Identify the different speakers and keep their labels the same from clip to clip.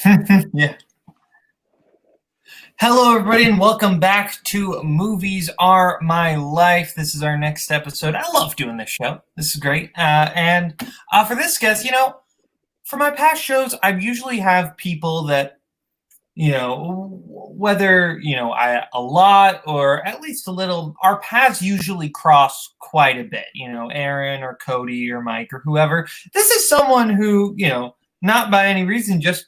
Speaker 1: Yeah. Hello, everybody, and welcome back to Movies Are My Life. This is our next episode. I love doing this show. This is great. And for this guest, for my past shows, I usually have people that, whether, I a lot or at least a little, our paths usually cross quite a bit, Aaron or Cody or Mike or whoever. This is someone who, not by any reason, just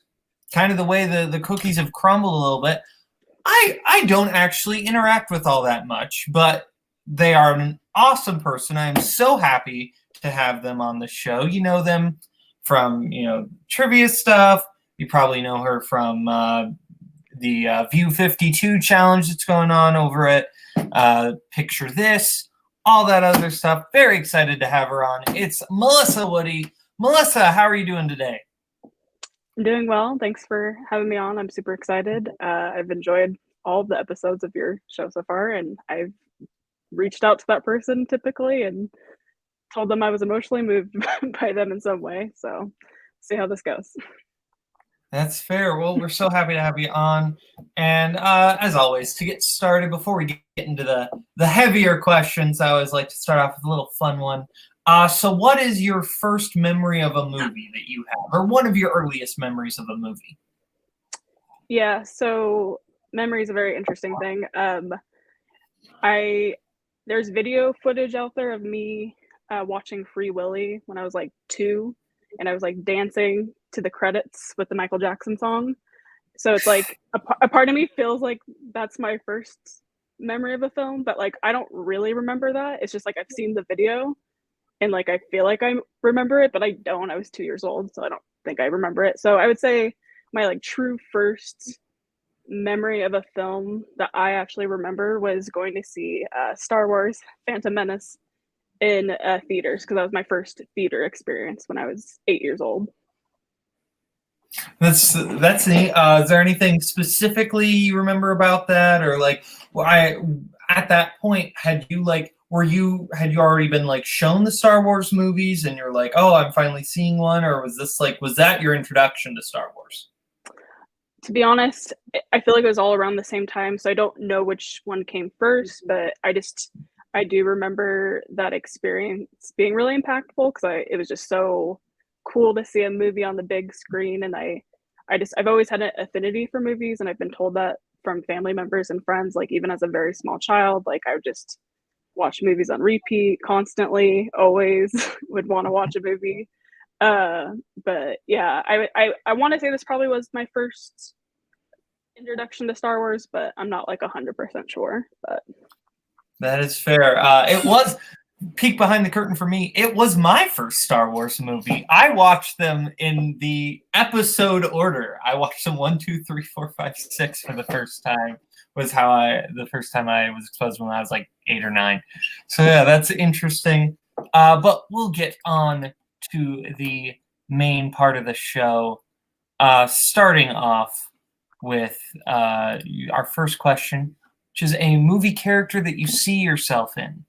Speaker 1: kind of the way the cookies have crumbled a little bit. I don't actually interact with all that much, but they are an awesome person. I am so happy to have them on the show. You know them from trivia stuff. You probably know her from the View 52 challenge that's going on over at Picture This, all that other stuff. Very excited to have her on. It's Melissa Woody. Melissa, how are you doing today?
Speaker 2: I'm doing well. Thanks for having me on. I'm super excited. I've enjoyed all of the episodes of your show so far, and I've reached out to that person typically and told them I was emotionally moved by them in some way. So, see how this goes.
Speaker 1: That's fair. Well, we're so happy to have you on. And as always, to get started, before we get into the heavier questions, I always like to start off with a little fun one. So what is your first memory of a movie that you have, or one of your earliest memories of a movie?
Speaker 2: Yeah, so memory is a very interesting thing. I There's video footage out there of me watching Free Willy when I was like 2, and I was like dancing to the credits with the Michael Jackson song. So it's like a part of me feels like that's my first memory of a film, but like I don't really remember that. It's just like I've seen the video and like I feel like I remember it, but I don't. I was 2 years old, so I don't think I remember it. So I would say my like true first memory of a film that I actually remember was going to see Star Wars Phantom Menace in theaters because that was my first theater experience when I was 8 years old.
Speaker 1: That's neat. Is there anything specifically you remember about that, or like, I at that point had you already been like shown the Star Wars movies, and you're like, oh, I'm finally seeing one, or was that your introduction to Star Wars?
Speaker 2: To be honest, I feel like it was all around the same time, so I don't know which one came first, but I do remember that experience being really impactful because I it was just so cool to see a movie on the big screen, and I've always had an affinity for movies, and I've been told that from family members and friends, like even as a very small child, like I would just watch movies on repeat constantly, always would want to watch a movie. Uh, but yeah, I want to say this probably was my first introduction to Star Wars, but I'm not like 100% sure. But
Speaker 1: That is fair. It was peek behind the curtain for me. It was my first Star Wars movie. I watched them in the episode order. I watched them 1, 2, 3, 4, 5, 6 for the first time. Was how the first time I was exposed when I was like 8 or 9. So yeah, that's interesting. But we'll get on to the main part of the show. Starting off with our first question, which is a movie character that you see yourself in.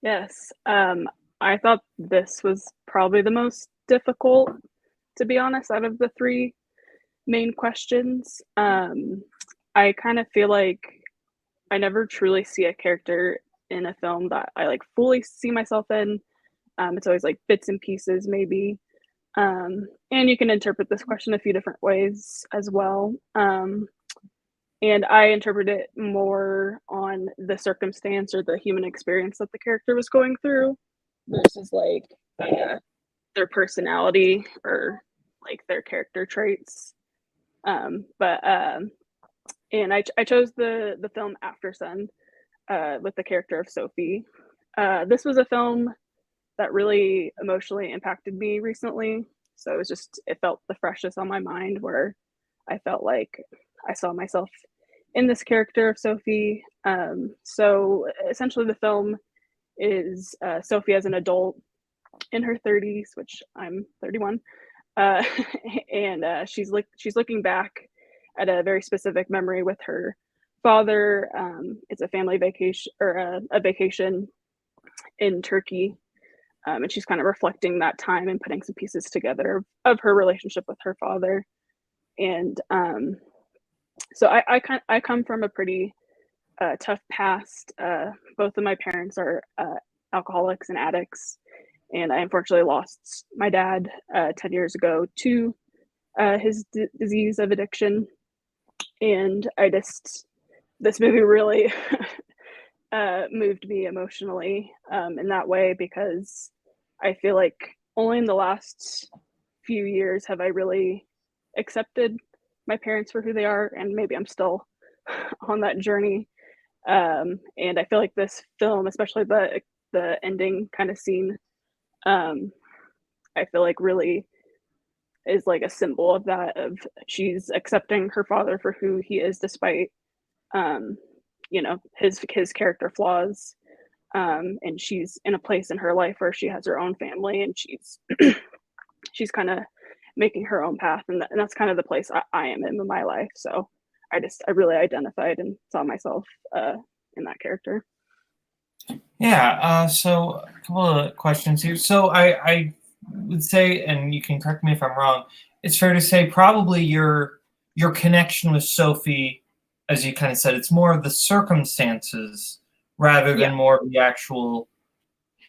Speaker 2: yes, I thought this was probably the most difficult, to be honest, out of the three main questions. I kind of feel like I never truly see a character in a film that I like fully see myself in. It's always like bits and pieces, maybe. And you can interpret this question a few different ways as well. And I interpret it more on the circumstance or the human experience that the character was going through versus like their personality or like their character traits. But and I chose the film After Sun with the character of Sophie. This was a film that really emotionally impacted me recently. So it felt the freshest on my mind where I felt like I saw myself in this character of Sophie. So essentially, the film is Sophie as an adult in her 30s, which I'm 31, uh, and she's looking back at a very specific memory with her father. It's a family vacation or a vacation in Turkey, And she's kind of reflecting that time and putting some pieces together of her relationship with her father. And so I come from a pretty tough past. Both of my parents are alcoholics and addicts, and I unfortunately lost my dad 10 years ago to his disease of addiction. And this movie really moved me emotionally in that way, because I feel like only in the last few years have I really accepted my parents for who they are, and maybe I'm still on that journey. And I feel like this film, especially the ending kind of scene, I feel like really is like a symbol of that, of she's accepting her father for who he is, despite um, his character flaws. And she's in a place in her life where she has her own family, and she's kind of making her own path, and that's kind of the place I am in my life. So I really identified and saw myself in that character.
Speaker 1: Yeah. So a couple of questions here. So I would say, and you can correct me if I'm wrong, it's fair to say probably your connection with Sophie, as you kind of said, it's more of the circumstances rather
Speaker 2: Yeah.
Speaker 1: than more of the actual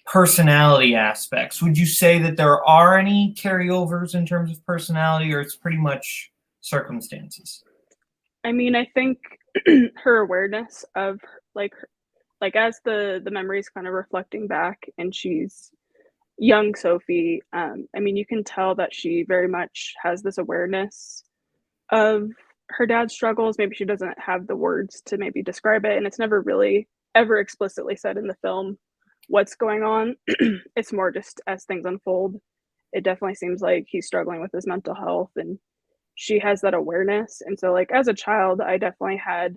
Speaker 1: personality aspects. Would you say that there are any carryovers in terms of personality, or it's pretty much circumstances?
Speaker 2: I mean, I think her awareness of like as the memories kind of reflecting back, and she's young Sophie. I mean, you can tell that she very much has this awareness of her dad's struggles. Maybe she doesn't have the words to maybe describe it, and it's never really ever explicitly said in the film what's going on. It's more just as things unfold. It definitely seems like he's struggling with his mental health, and she has that awareness. And so, like, as a child, I definitely had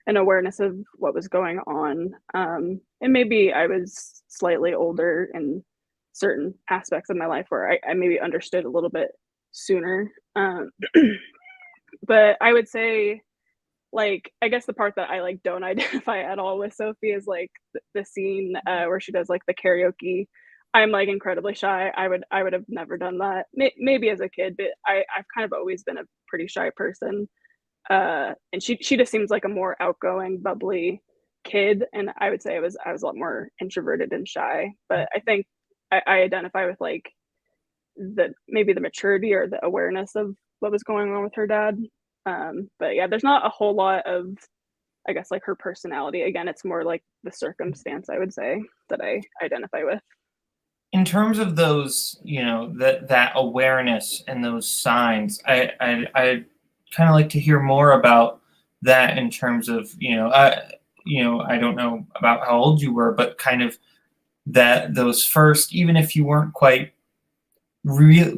Speaker 2: an awareness of what was going on. And maybe I was slightly older in certain aspects of my life where I maybe understood a little bit sooner. But I would say, like, I guess the part that I like don't identify at all with Sophie is like the scene where she does like the karaoke. I'm like incredibly shy. I would have never done that. Maybe as a kid, but I've kind of always been a pretty shy person. And she just seems like a more outgoing, bubbly kid, and I would say I was a lot more introverted and shy. But I think I identify with like maybe the maturity or the awareness of what was going on with her dad. But yeah, there's not a whole lot of, I guess, like her personality. Again, it's more like the circumstance, I would say, that I identify with.
Speaker 1: In terms of those, that awareness and those signs, I kind of like to hear more about that in terms of, I don't know about how old you were, but kind of that those first, even if you weren't quite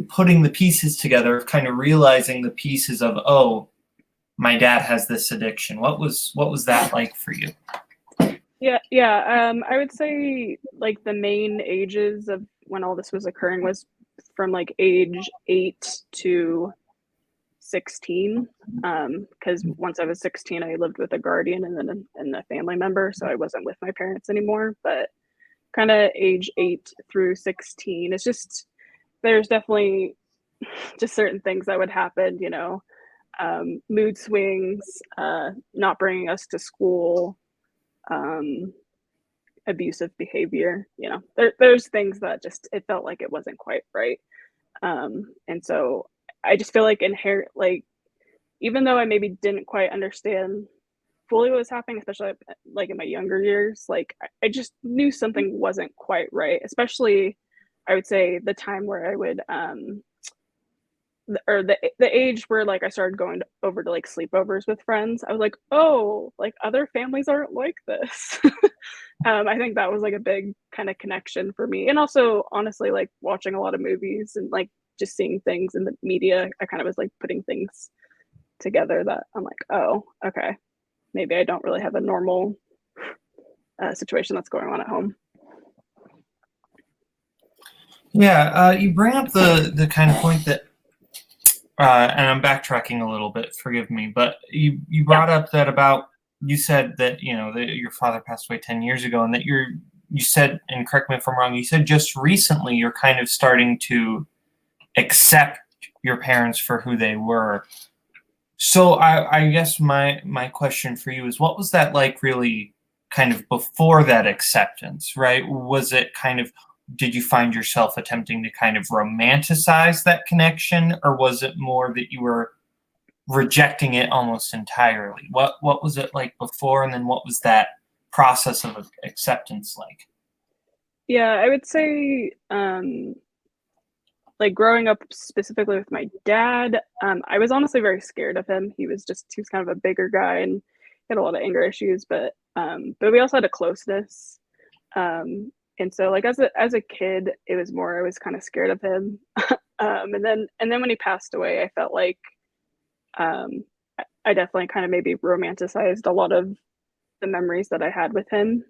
Speaker 1: putting the pieces together, kind of realizing the pieces of, oh, my dad has this addiction. What was that like for you?
Speaker 2: Yeah. I would say like the main ages of when all this was occurring was from like age 8 to 16. Because once I was 16, I lived with a guardian and a family member, so I wasn't with my parents anymore. But kind of age 8 through 16, it's just there's definitely just certain things that would happen. Mood swings, not bringing us to school, um, abusive behavior. There's things that just it felt like it wasn't quite right. And so I just feel like inherent, like, even though I maybe didn't quite understand fully what was happening, especially like in my younger years, like I just knew something wasn't quite right. Especially, I would say the time where I would or the age where like I started going over to like sleepovers with friends. I was like, oh, like other families aren't like this. I think that was like a big kind of connection for me, and also honestly, like watching a lot of movies and like just seeing things in the media, I kind of was like putting things together that I'm like, oh, okay, maybe I don't really have a normal situation that's going on at home.
Speaker 1: Yeah, you bring up the kind of point that, and I'm backtracking a little bit. Forgive me, but you
Speaker 2: Yeah.
Speaker 1: brought up that about you said that that your father passed away 10 years ago, and that you said, and correct me if I'm wrong, you said just recently you're kind of starting to accept your parents for who they were. So I guess my question for you is, what was that like really kind of before that acceptance, right? Was it kind of, did you find yourself attempting to kind of romanticize that connection, or was it more that you were rejecting it almost entirely? What was it like before, and then what was that process of acceptance like?
Speaker 2: Yeah, I would say like growing up specifically with my dad, I was honestly very scared of him. He was kind of a bigger guy and had a lot of anger issues, but we also had a closeness. And so like as a kid, it was more I was kind of scared of him. And then when he passed away, I felt like um I definitely kind of maybe romanticized a lot of the memories that I had with him.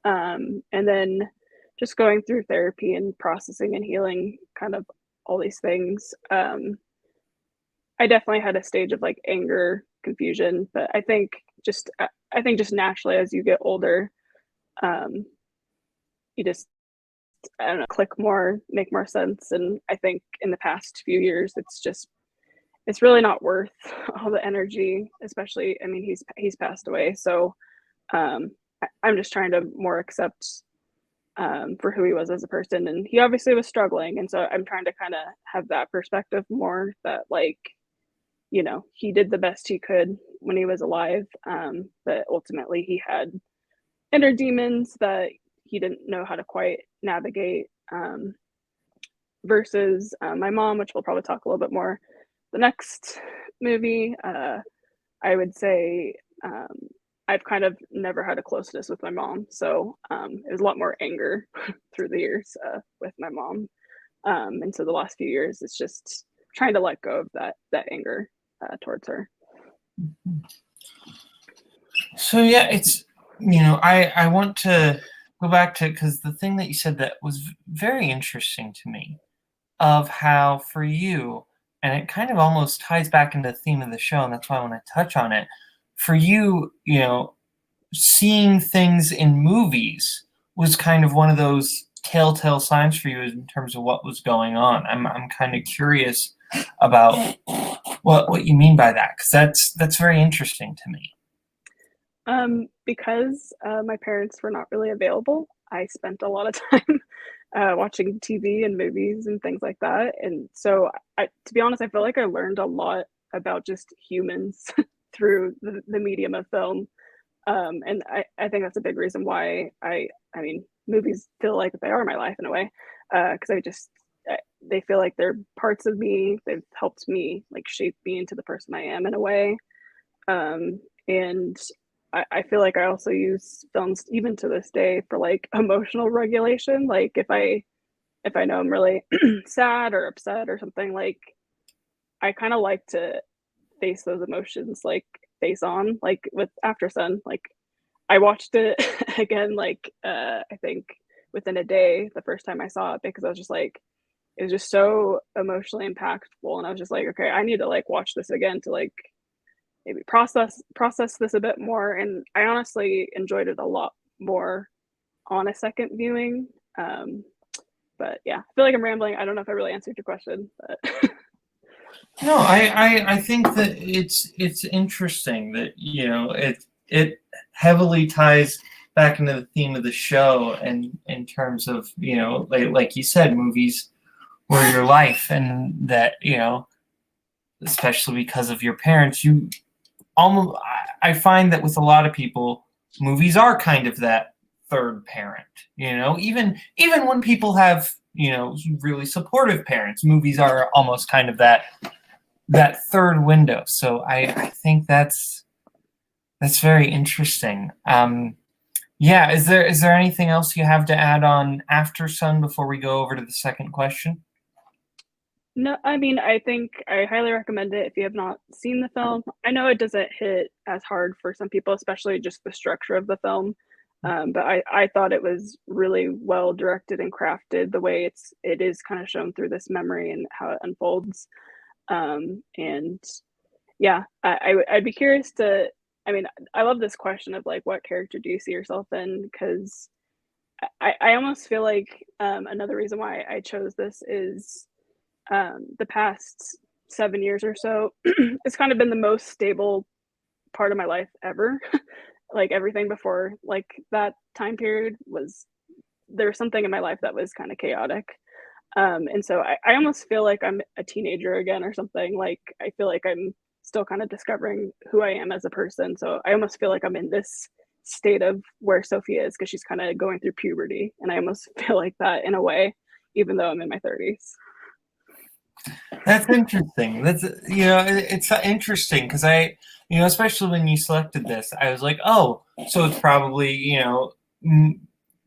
Speaker 2: And then just going through therapy and processing and healing kind of all these things. I definitely had a stage of like anger, confusion, but I think just naturally as you get older, um, you just I don't know, click more, make more sense. And I think in the past few years, it's really not worth all the energy, especially I mean he's passed away. So I'm just trying to more accept for who he was as a person. And he obviously was struggling. And so I'm trying to kind of have that perspective more that, like, he did the best he could when he was alive. But ultimately, he had inner demons that he didn't know how to quite navigate. Versus my mom, which we'll probably talk a little bit more the next movie. I would say I've kind of never had a closeness with my mom, so it was a lot more anger through the years with my mom, and so the last few years it's just trying to let go of that anger towards her.
Speaker 1: So yeah, it's, I want to go back to, because the thing that you said that was very interesting to me, of how for you, and it kind of almost ties back into the theme of the show, and that's why I want to touch on it. For you, seeing things in movies was kind of one of those telltale signs for you in terms of what was going on. I'm kind of curious about what you mean by that, because that's very interesting to me.
Speaker 2: Because my parents were not really available, I spent a lot of time watching TV and movies and things like that. And so, to be honest, I feel like I learned a lot about just humans through the medium of film. And I think that's a big reason why I mean, movies feel like they are my life in a way, because they feel like they're parts of me. They've helped me like shape me into the person I am in a way. And I feel like I also use films even to this day for like emotional regulation. Like if I know I'm really sad or upset or something, like I kind of like to face those emotions like face on, like with After Sun. Like I watched it again, like I think within a day the first time I saw it, because I was just like it was just so emotionally impactful, and I was just like, okay, I need to like watch this again to like maybe process this a bit more. And I honestly enjoyed it a lot more on a second viewing. But yeah, I feel like I'm rambling. I don't know if I really answered your question, but
Speaker 1: No, I think that it's interesting that it heavily ties back into the theme of the show, and in terms of like you said, movies were your life, and that especially because of your parents, you almost I find that with a lot of people, movies are kind of that third parent. Even when people have really supportive parents, movies are almost kind of that third window. So I think that's very interesting. Yeah, is there anything else you have to add on After Sun before we go over to the second question?
Speaker 2: no, I mean, I think I highly recommend it if you have not seen the film. I know it doesn't hit as hard for some people, especially just the structure of the film. But I thought it was really well directed and crafted the way it is kind of shown through this memory and how it unfolds. And yeah, I'd be curious to. I mean, I love this question of like, what character do you see yourself in? Because I almost feel like another reason why I chose this is the past 7 years or so. It's kind of been the most stable part of my life ever. Like everything before like that time period was there was something in my life that was kind of chaotic. And so I almost feel like I'm a teenager again or something. Like I feel like I'm still kind of discovering who I am as a person. So I almost feel like I'm in this state of where Sophia is because she's kind of going through puberty. And I almost feel like that in a way, even though I'm in my 30s.
Speaker 1: That's interesting. That's it's interesting because especially when you selected this, I was like, oh, so it's probably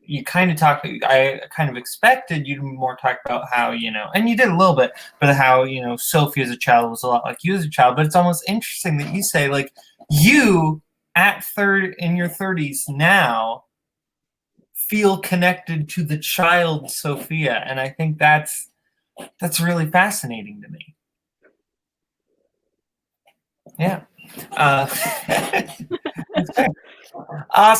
Speaker 1: you kind of talk. I kind of expected you to more talk about how and you did a little bit, but how Sophie as a child was a lot like you as a child. But it's almost interesting that you say like you at third in your 30s now feel connected to the child Sophia, and I think that's really fascinating to me. Yeah.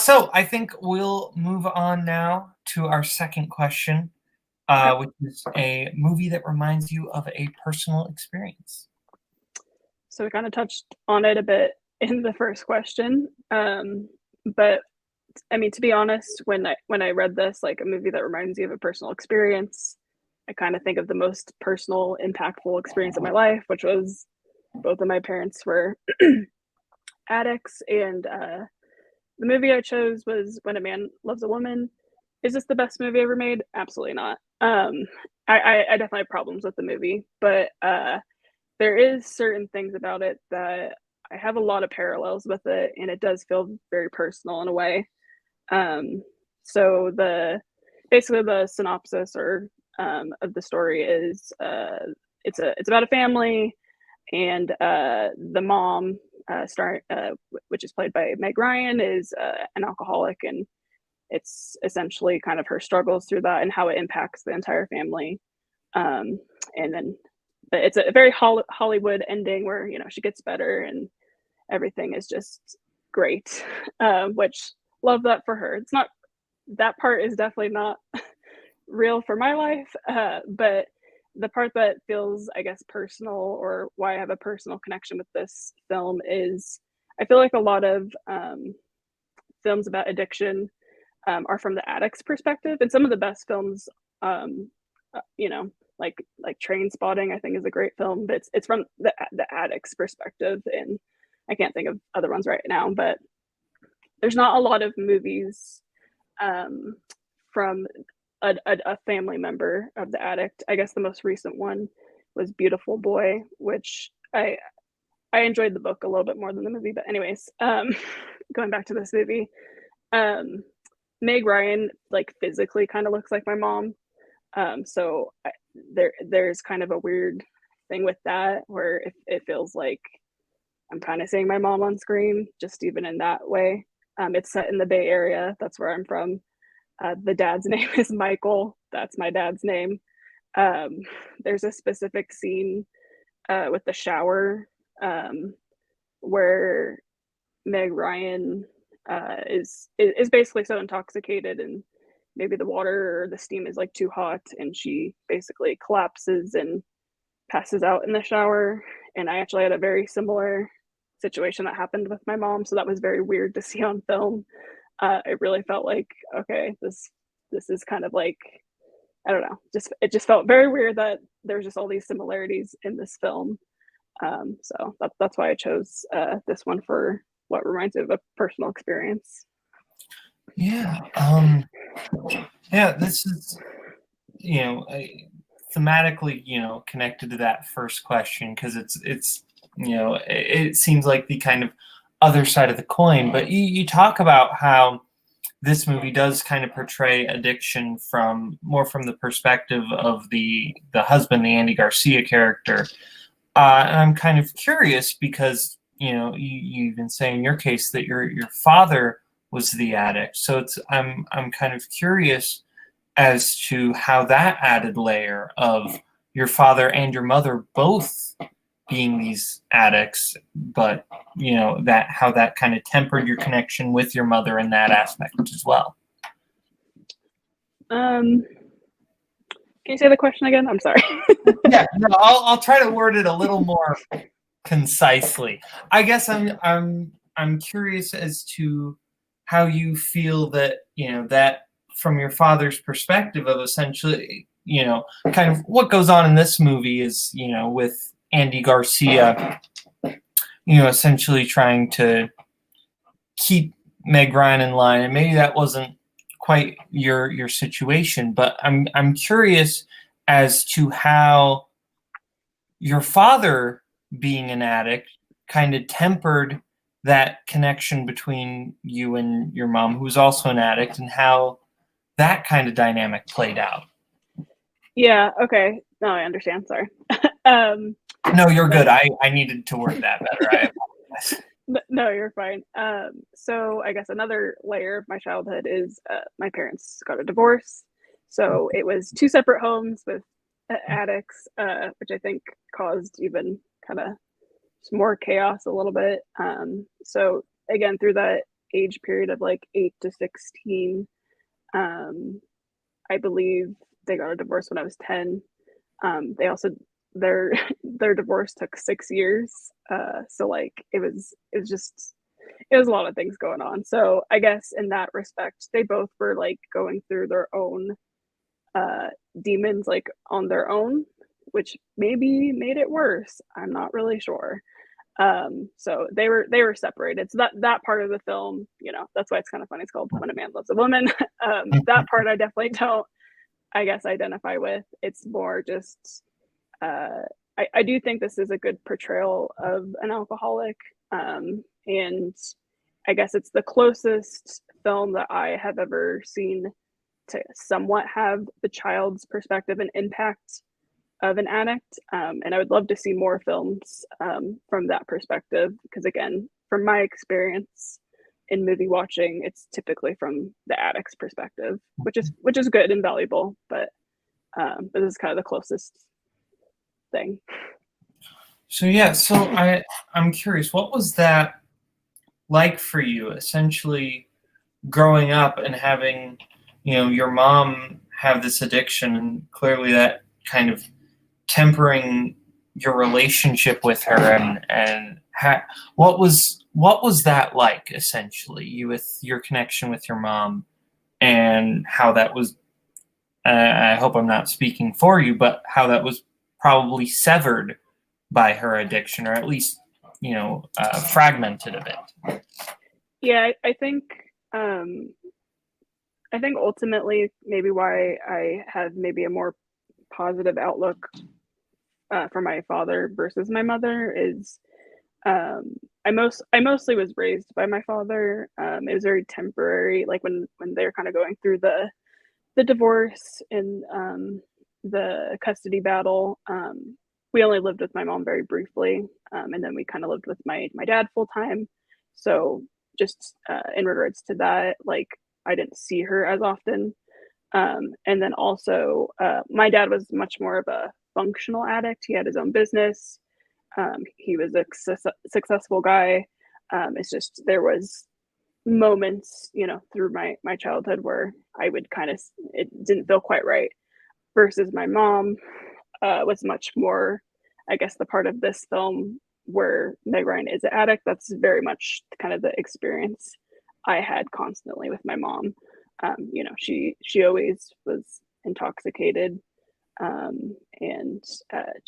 Speaker 1: So I think we'll move on now to our second question, which is a movie that reminds you of a personal experience.
Speaker 2: So we kind of touched on it a bit in the first question. But I mean, to be honest, when I read this, like a movie that reminds you of a personal experience, I kind of think of the most personal, impactful experience of my life, which was both of my parents were addicts, and the movie I chose was When a Man Loves a Woman. Is this the best movie ever made? Absolutely not. I definitely have problems with the movie, but there is certain things about it that I have a lot of parallels with it, and it does feel very personal in a way. So basically the synopsis or of the story is it's about a family, and the mom, which is played by Meg Ryan, is an alcoholic, and it's essentially kind of her struggles through that and how it impacts the entire family. And then it's a very Hollywood ending where she gets better and everything is just great, which love that for her. It's not that part is definitely not real for my life, but the part that feels, I guess, personal, or why I have a personal connection with this film, is I feel like a lot of films about addiction are from the addict's perspective, and some of the best films, like Trainspotting, I think is a great film, but it's from the addict's perspective, and I can't think of other ones right now, but there's not a lot of movies from a family member of the addict. I guess the most recent one was Beautiful Boy, which I enjoyed the book a little bit more than the movie. But anyways, going back to this movie, Meg Ryan like physically kind of looks like my mom. So there's kind of a weird thing with that where it feels like I'm kind of seeing my mom on screen, just even in that way. It's set in the Bay Area. That's where I'm from. The dad's name is Michael. That's my dad's name. There's a specific scene with the shower where Meg Ryan is basically so intoxicated, and maybe the water or the steam is like too hot, and she basically collapses and passes out in the shower. And I actually had a very similar situation that happened with my mom, so that was very weird to see on film. It really felt like, okay, this is kind of like, I don't know, it just felt very weird that there's just all these similarities in this film. So that's why I chose this one for what reminds me of a personal experience.
Speaker 1: Yeah. Yeah, this is, thematically, connected to that first question, because it's it seems like the kind of other side of the coin. But you talk about how this movie does kind of portray addiction from the perspective of the husband, the Andy Garcia character. And I'm kind of curious because you even say in your case that your father was the addict. So I'm kind of curious as to how that added layer of your father and your mother both being these addicts, but how that kind of tempered your connection with your mother in that aspect as well.
Speaker 2: Can you say the question again? I'm sorry.
Speaker 1: Yeah, no, I'll try to word it a little more concisely. I guess I'm curious as to how you feel that, that from your father's perspective of essentially, kind of what goes on in this movie is, with Andy Garcia, essentially trying to keep Meg Ryan in line, and maybe that wasn't quite your situation, but I'm curious as to how your father being an addict kind of tempered that connection between you and your mom, who's also an addict, and how that kind of dynamic played out.
Speaker 2: Yeah, okay. No, I understand. Sorry. um,
Speaker 1: No, you're good. I needed to word that better. I apologize.
Speaker 2: No, you're fine. So I guess another layer of my childhood is my parents got a divorce. So it was two separate homes with attics, which I think caused even kind of more chaos a little bit. So again, through that age period of like 8 to 16, I believe they got a divorce when I was 10. They also their their divorce took 6 years. So like it was a lot of things going on. So I guess in that respect, they both were like going through their own demons like on their own, which maybe made it worse. I'm not really sure. So they were separated. So that part of the film, that's why it's kind of funny. It's called When a Man Loves a Woman. That part I definitely don't, I guess, identify with. It's more just I do think this is a good portrayal of an alcoholic. And I guess it's the closest film that I have ever seen to somewhat have the child's perspective and impact of an addict. And I would love to see more films from that perspective, because again, from my experience in movie watching, it's typically from the addict's perspective, which is good and valuable, but this is kind of the closest thing.
Speaker 1: So yeah, I'm curious, what was that like for you, essentially growing up and having, your mom have this addiction, and clearly that kind of tempering your relationship with her, and what was that like, essentially, you with your connection with your mom, and how that was, I hope I'm not speaking for you, but how that was probably severed by her addiction, or at least, fragmented a bit.
Speaker 2: Yeah, I think ultimately maybe why I have maybe a more positive outlook for my father versus my mother is I mostly was raised by my father. It was very temporary, like when they're kind of going through the divorce and the custody battle. We only lived with my mom very briefly, and then we kind of lived with my dad full time. So just in regards to that, like I didn't see her as often. And then also, my dad was much more of a functional addict. He had his own business. He was a successful guy. It's just there was moments, through my childhood where I would kind of it didn't feel quite right. Versus my mom was much more, I guess, the part of this film where Meg Ryan is an addict. That's very much kind of the experience I had constantly with my mom. She always was intoxicated, and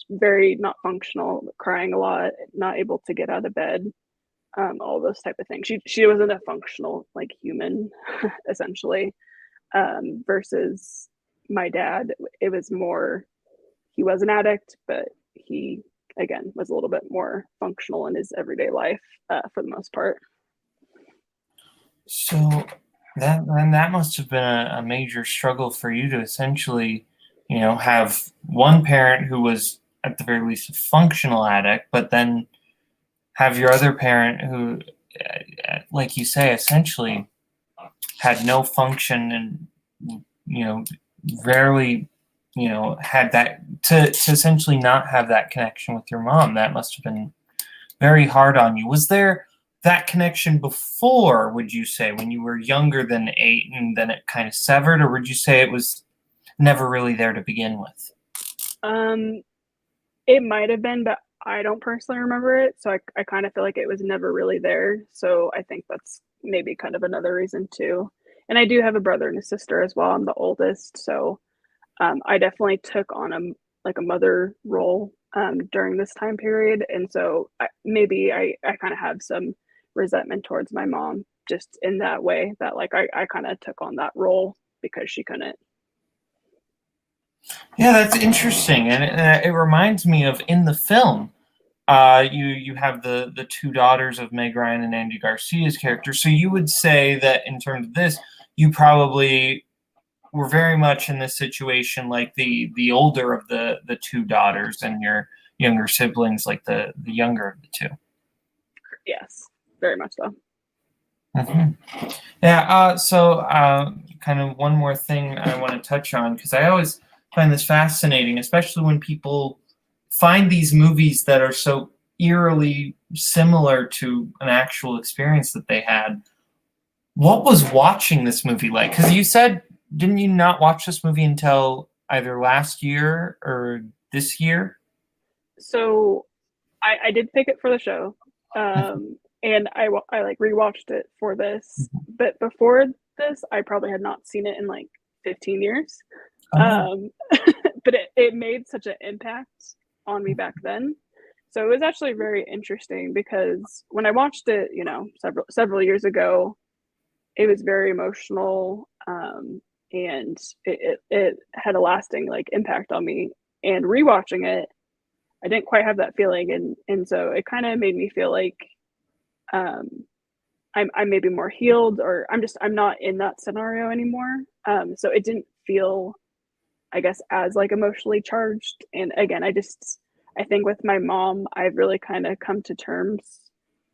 Speaker 2: very not functional, crying a lot, not able to get out of bed, all those type of things. She wasn't a functional like human, essentially. Versus my dad, it was more he was an addict, but he again was a little bit more functional in his everyday life for the most part.
Speaker 1: So that must have been a major struggle for you to essentially, have one parent who was at the very least a functional addict, but then have your other parent who, like you say, essentially had no function, and rarely, had that to essentially not have that connection with your mom. That must have been very hard on you. Was there that connection before, would you say, when you were younger than 8 and then it kind of severed, or would you say it was never really there to begin with?
Speaker 2: Um, it might have been, but I don't personally remember it. So I kind of feel like it was never really there. So I think that's maybe kind of another reason too. And I do have a brother and a sister as well. I'm the oldest. So I definitely took on a mother role during this time period. And so maybe I kind of have some resentment towards my mom just in that way that like I kind of took on that role because she couldn't.
Speaker 1: Yeah, that's interesting, and it reminds me of in the film. You have the two daughters of Meg Ryan and Andy Garcia's character. So you would say that in terms of this, you probably were very much in this situation like the older of the two daughters, and your younger siblings like the younger of the two.
Speaker 2: Yes, very much so.
Speaker 1: Mhm. Yeah. Kind of one more thing I want to touch on because I always find this fascinating, especially when people find these movies that are so eerily similar to an actual experience that they had. What was watching this movie like? Because you said, didn't you not watch this movie until either last year or this year?
Speaker 2: So I did pick it for the show, and I like rewatched it for this. But before this, I probably had not seen it in like 15 years.
Speaker 1: Oh,
Speaker 2: Um, but it made such an impact on me back then. So it was actually very interesting because when I watched it, several years ago, it was very emotional, and it had a lasting like impact on me. And rewatching it, I didn't quite have that feeling, and so it kind of made me feel like um, I'm maybe more healed, or I'm not in that scenario anymore. So it didn't feel, I guess, as like emotionally charged. And again, I think with my mom, I've really kind of come to terms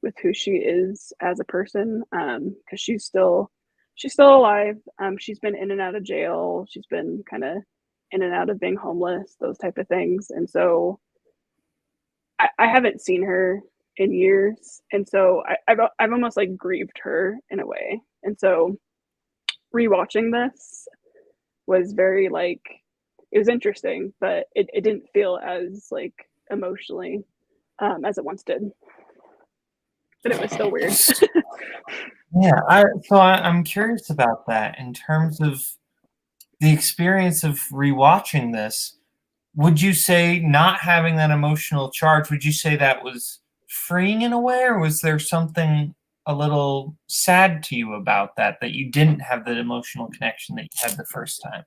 Speaker 2: with who she is as a person, because she's still alive. She's been in and out of jail. She's been kind of in and out of being homeless, those type of things. And so I haven't seen her in years, and so I've almost like grieved her in a way. And so rewatching this was very like, it was interesting, but it didn't feel as like emotionally as it once did. But it was still weird.
Speaker 1: yeah. I'm curious about that in terms of the experience of rewatching this. Would you say not having that emotional charge, would you say that was freeing in a way, or was there something a little sad to you about that you didn't have that emotional connection that you had the first time?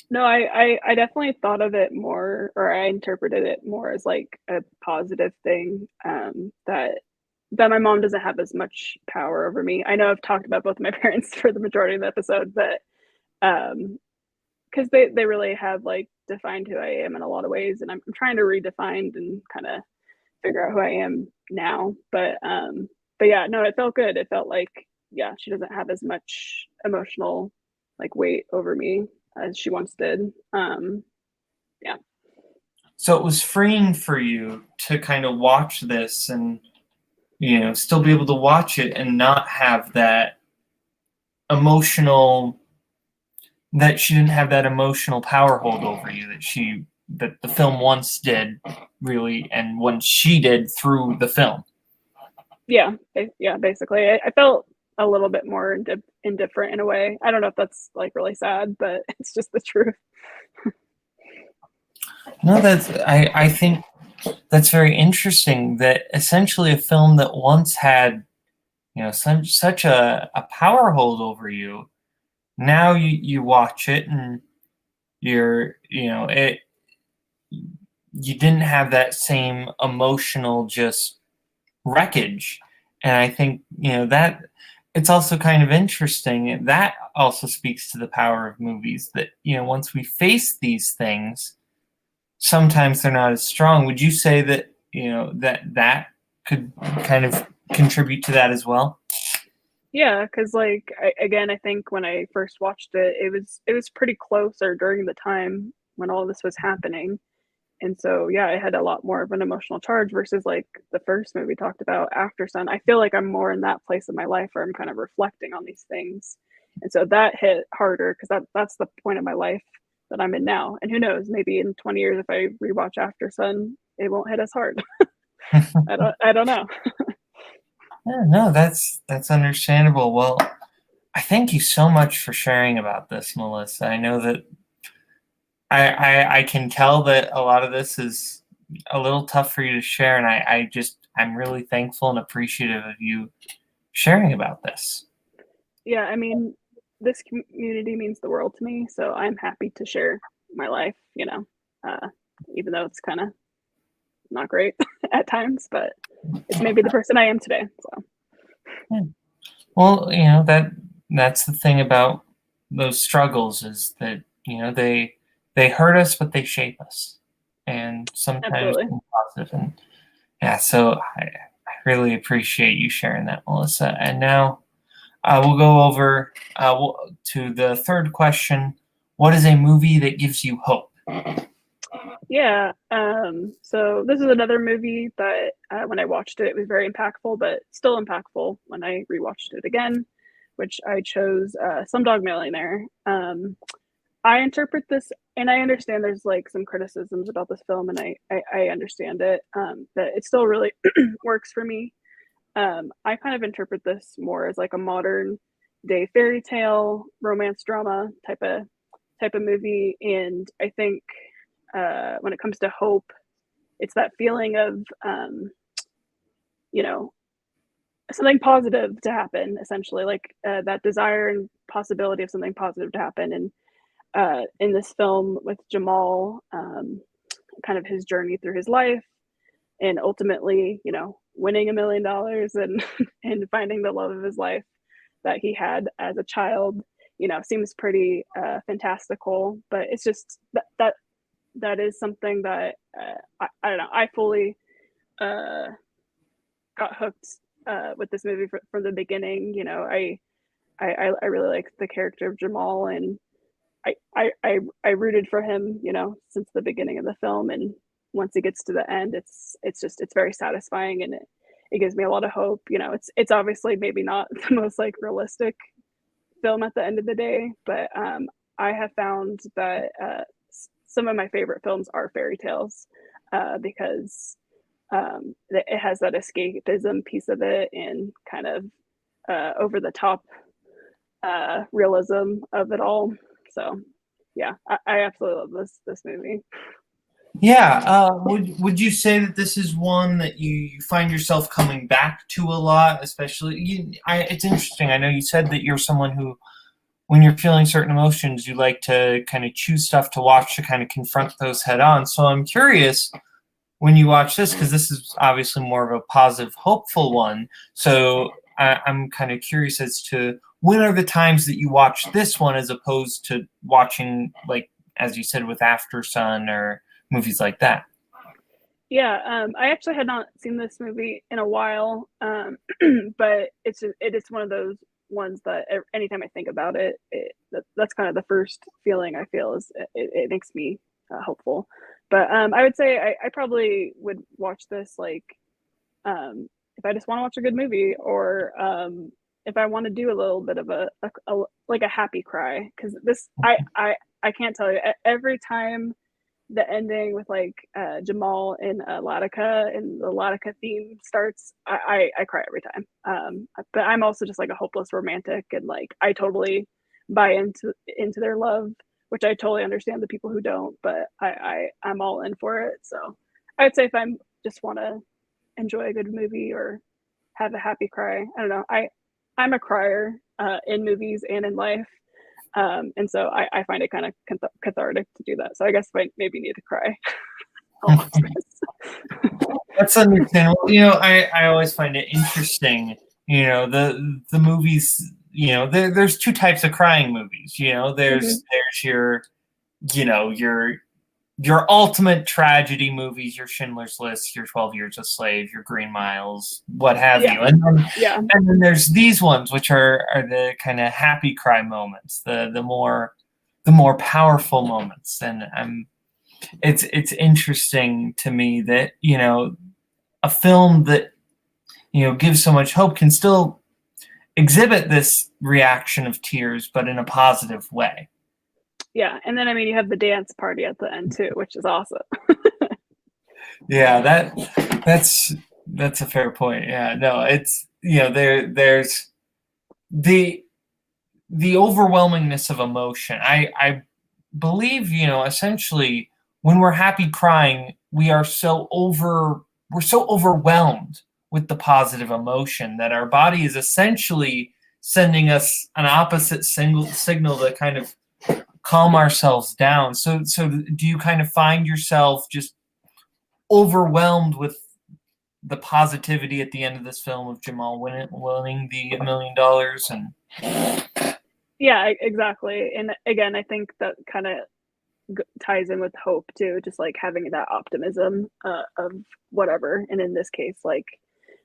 Speaker 2: No, I definitely thought of it more, or I interpreted it more as like a positive thing, that my mom doesn't have as much power over me. I know I've talked about both my parents for the majority of the episode, but um, because they really have like defined who I am in a lot of ways, and I'm trying to redefine and kind of figure out who I am now. But yeah, no, it felt good. It felt like, yeah, she doesn't have as much emotional like weight over me as she once did. Yeah.
Speaker 1: So it was freeing for you to kind of watch this and, still be able to watch it and not have that emotional, that she didn't have that emotional power hold over you that the film once did, really, and once she did through the film.
Speaker 2: Yeah, yeah, basically. I felt a little bit more indifferent in a way. I don't know if that's like really sad, but it's just the truth.
Speaker 1: No, I think that's very interesting that essentially a film that once had, such a power hold over you, now you watch it and it, you didn't have that same emotional just wreckage. And I think, that it's also kind of interesting. That also speaks to the power of movies that, once we face these things, sometimes they're not as strong. Would you say that, that could kind of contribute to that as well?
Speaker 2: Yeah, because like again, I think when I first watched it, it was pretty close or during the time when all this was happening, And so, yeah, it had a lot more of an emotional charge versus like the first movie talked about, After Sun. I feel like I'm more in that place in my life where I'm kind of reflecting on these things. And so that hit harder because that's the point of my life that I'm in now. And who knows, maybe in 20 years, if I rewatch After Sun, it won't hit as hard. I don't know.
Speaker 1: Yeah, no, that's understandable. Well, I thank you so much for sharing about this, Melissa. I know that I can tell that a lot of this is a little tough for you to share, and I'm really thankful and appreciative of you sharing about this.
Speaker 2: Yeah, I mean, this community means the world to me, so I'm happy to share my life, even though it's kind of not great at times, but it's maybe the person I am today. So,
Speaker 1: yeah. Well, that's the thing about those struggles is that they hurt us, but they shape us, and sometimes
Speaker 2: absolutely.
Speaker 1: positive. And yeah, so I really appreciate you sharing that, Melissa. And now we'll go over to the third question. What is a movie that gives you hope?
Speaker 2: Yeah. So this is another movie that when I watched it, it was very impactful, but still impactful when I rewatched it again, which I chose Slumdog Millionaire. I interpret this, and I understand there's like some criticisms about this film, and I understand it, that it still really works for me. I kind of interpret this more as like a modern day fairy tale, romance drama type of movie, and I think when it comes to hope, it's that feeling of you know something positive to happen, essentially, like that desire and possibility of something positive to happen. And in this film with Jamal, kind of his journey through his life, and ultimately, winning $1 million and and finding the love of his life that he had as a child, seems pretty fantastical. But it's just that is something that I don't know. I fully got hooked with this movie from the beginning. I really like the character of Jamal, and I rooted for him, since the beginning of the film. And once it gets to the end, it's very satisfying, and it gives me a lot of hope. It's obviously maybe not the most like realistic film at the end of the day, but I have found that some of my favorite films are fairy tales because it has that escapism piece of it and kind of over the top realism of it all. So yeah, I absolutely love this movie.
Speaker 1: Yeah, would you say that this is one that you find yourself coming back to a lot, especially it's interesting. I know you said that you're someone who, when you're feeling certain emotions, you like to kind of choose stuff to watch to kind of confront those head on. So I'm curious, when you watch this, because this is obviously more of a positive, hopeful one. So I'm kind of curious as to when are the times that you watch this one as opposed to watching, like, as you said, with After Sun or movies like that.
Speaker 2: Yeah, I actually had not seen this movie in a while, but it is one of those ones that anytime I think about it, that's kind of the first feeling I feel is it makes me hopeful. But I would say I probably would watch this like if I just want to watch a good movie, or if I want to do a little bit of a like a happy cry, because this I can't tell you, every time the ending with like Jamal and Latika and the Latika theme starts, I cry every time. But I'm also just like a hopeless romantic, and like I totally buy into their love, which I totally understand the people who don't, but I'm all in for it. So I'd say if I'm just want to enjoy a good movie or have a happy cry, I don't know. I'm a crier in movies and in life. And so I find it kind of cathartic to do that. So I guess I maybe need to cry.
Speaker 1: That's understandable. I always find it interesting. The movies. There's two types of crying movies. There's your your ultimate tragedy movies, your Schindler's List, your 12 Years a Slave, your Green Miles, what have you. And then there's these ones, which are the kind of happy cry moments, the more powerful moments. And it's interesting to me that, a film that, gives so much hope can still exhibit this reaction of tears, but in a positive way.
Speaker 2: Yeah, and then I mean you have the dance party at the end too, which is awesome.
Speaker 1: Yeah, that's a fair point. Yeah, no, it's, there's the the overwhelmingness of emotion. I believe, essentially when we're happy crying, we're so overwhelmed with the positive emotion that our body is essentially sending us an opposite signal to kind of calm ourselves down. So do you kind of find yourself just overwhelmed with the positivity at the end of this film of Jamal winning the $1 million? And
Speaker 2: Yeah, exactly. And again, I think that kind of ties in with hope too, just like having that optimism of whatever. And in this case, like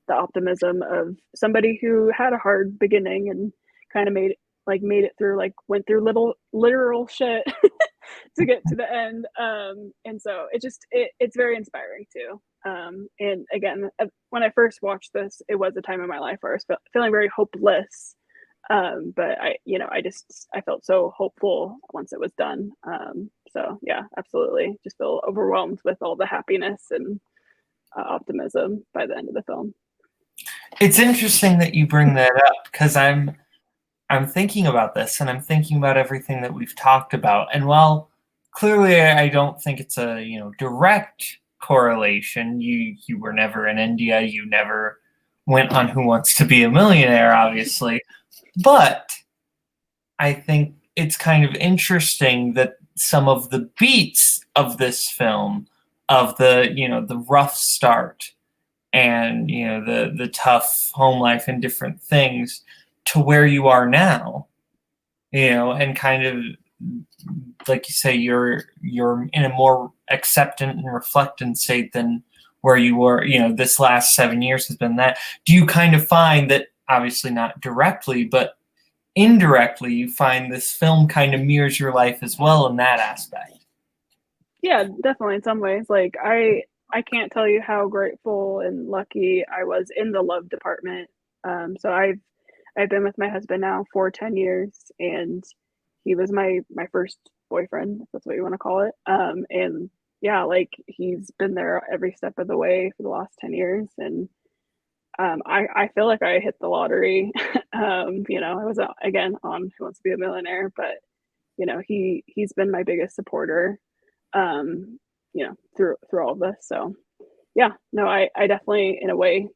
Speaker 2: the optimism of somebody who had a hard beginning and kind of made it through, like went through little literal shit to get to the end. And so it's very inspiring too. And again, when I first watched this, it was a time in my life where I was feeling very hopeless. But I felt so hopeful once it was done. So yeah, absolutely. Just feel overwhelmed with all the happiness and optimism by the end of the film.
Speaker 1: it's interesting that you bring that up because I'm thinking about this and I'm thinking about everything that we've talked about. And while clearly I don't think it's a, direct correlation, you were never in India, you never went on Who Wants to Be a Millionaire, obviously. But I think it's kind of interesting that some of the beats of this film, of the rough start and the tough home life and different things, to where you are now, and kind of like you say, you're in a more acceptant and reflectant state than where you were. This last 7 years has been that. Do you kind of find that, obviously not directly, but indirectly, you find this film kind of mirrors your life as well in that aspect?
Speaker 2: Yeah, definitely in some ways. Like I can't tell you how grateful and lucky I was in the love department. So I've been with my husband now for 10 years, and he was my first boyfriend, if that's what you want to call it. And yeah, like he's been there every step of the way for the last 10 years. And I feel like I hit the lottery. I was again on Who Wants to Be a Millionaire, but he's been my biggest supporter, through all of this. So yeah, no, I definitely in a way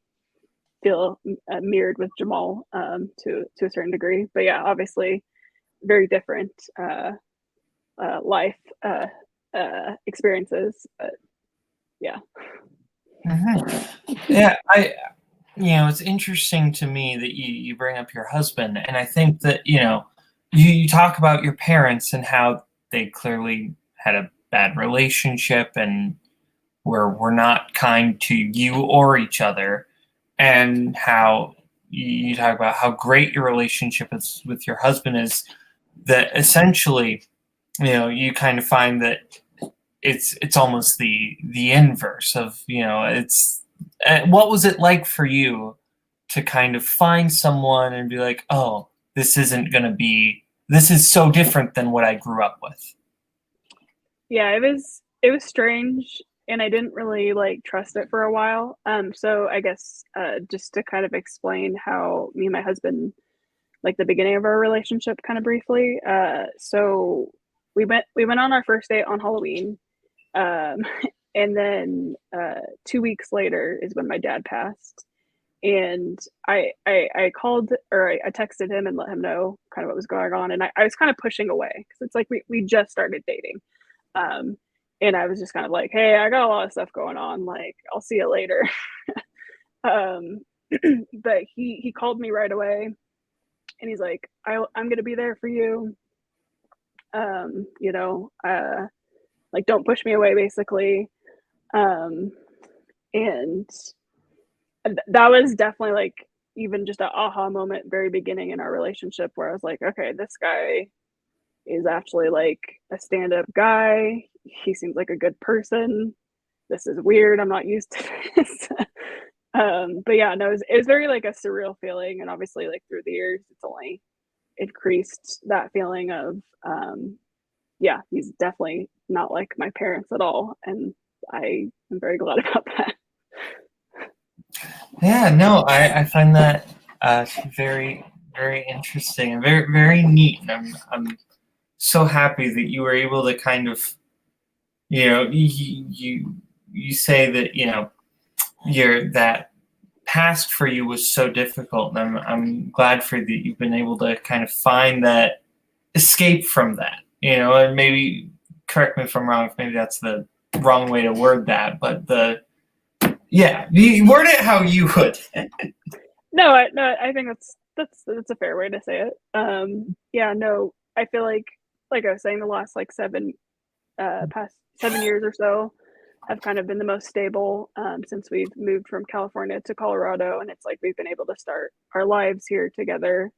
Speaker 2: feel mirrored with Jamal, to a certain degree. But yeah, obviously very different life experiences. But yeah.
Speaker 1: Yeah, it's interesting to me that you bring up your husband, and I think that you talk about your parents and how they clearly had a bad relationship and were not kind to you or each other, and how you talk about how great your relationship is with your husband is, that essentially, you kind of find that it's almost the inverse of, it's what was it like for you to kind of find someone and be like, oh, this is so different than what I grew up with?
Speaker 2: Yeah, it was strange, and I didn't really like trust it for a while. So I guess just to kind of explain how me and my husband, like the beginning of our relationship, kind of briefly. So we went on our first date on Halloween, um, and then 2 weeks later is when my dad passed. And I called, or I texted him and let him know kind of what was going on, and I was kind of pushing away because it's like we just started dating. Um, and I was just kind of like, hey, I got a lot of stuff going on. Like, I'll see you later. um, but he called me right away, and he's like, I'm gonna be there for you. Um, you know, uh, like don't push me away, basically. Um, and that was definitely like even just an aha moment, very beginning in our relationship, where I was like, okay, this guy is actually like a stand-up guy. he seems like a good person. This is weird. I'm not used to this. But yeah, no, it was very like a surreal feeling, and obviously like through the years, it's only increased that feeling of yeah, he's definitely not like my parents at all, and I am very glad about that.
Speaker 1: Yeah, no, I find that very, very interesting and very, very neat. And I'm so happy that you were able to kind of, you say that, your that past for you was so difficult, and I'm glad for that you've been able to kind of find that escape from that, and maybe correct me if I'm wrong, if maybe that's the wrong way to word that, but yeah, you word it how you would.
Speaker 2: No, I think that's a fair way to say it. Yeah, no, I feel like I was saying, the last like past 7 years or so have kind of been the most stable since we've moved from California to Colorado, and it's like we've been able to start our lives here together.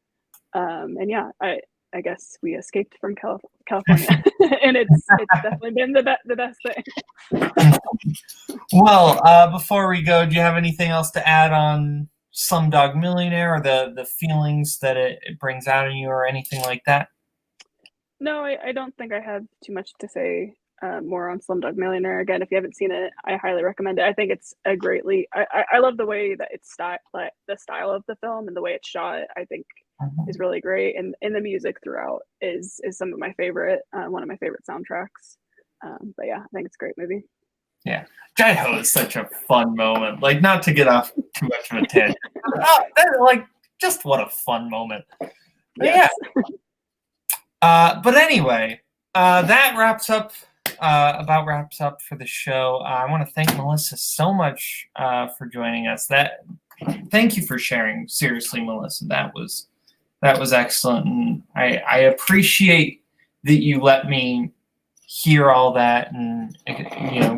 Speaker 2: And yeah, I guess we escaped from California, and it's definitely been the best thing.
Speaker 1: Well, before we go, do you have anything else to add on Slumdog Millionaire, or the feelings that it brings out in you, or anything like that?
Speaker 2: No, I don't think I have too much to say more on Slumdog Millionaire. Again, if you haven't seen it, I highly recommend it. I think it's a greatly. I love the way that it's like the style of the film and the way it's shot. I think is really great, and the music throughout is some of my favorite. One of my favorite soundtracks. But yeah, I think it's a great movie.
Speaker 1: Yeah, Jai-Ho is such a fun moment. Like, not to get off too much of a tangent. Like, just what a fun moment.
Speaker 2: Yes.
Speaker 1: Yeah. But anyway, that about wraps up for the show. I want to thank Melissa so much for joining us. Thank you for sharing. Seriously, Melissa, that was excellent, and I appreciate that you let me hear all that, and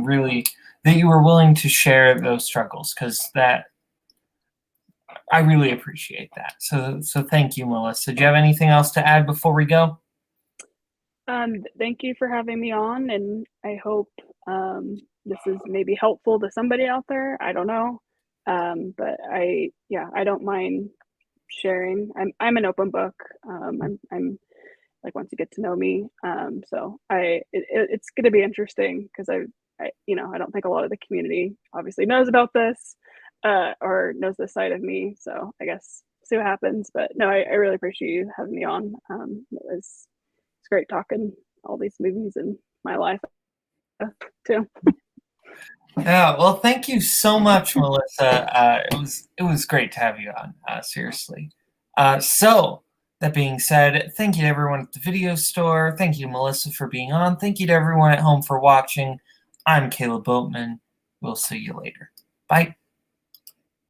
Speaker 1: really that you were willing to share those struggles, because that I really appreciate that. So thank you, Melissa. Do you have anything else to add before we go?
Speaker 2: Thank you for having me on, and I hope this is maybe helpful to somebody out there. I don't know, but I don't mind sharing. I'm an open book. I'm like, once you get to know me, so it's going to be interesting, because I I don't think a lot of the community obviously knows about this or knows this side of me. So I guess see what happens. But no, I really appreciate you having me on. It's great talking all these movies in my life too.
Speaker 1: Yeah, well, thank you so much, Melissa. It was great to have you on. Seriously. So that being said, thank you to everyone at the video store. Thank you, Melissa, for being on. Thank you to everyone at home for watching. I'm Caleb Boatman. We'll see you later. Bye.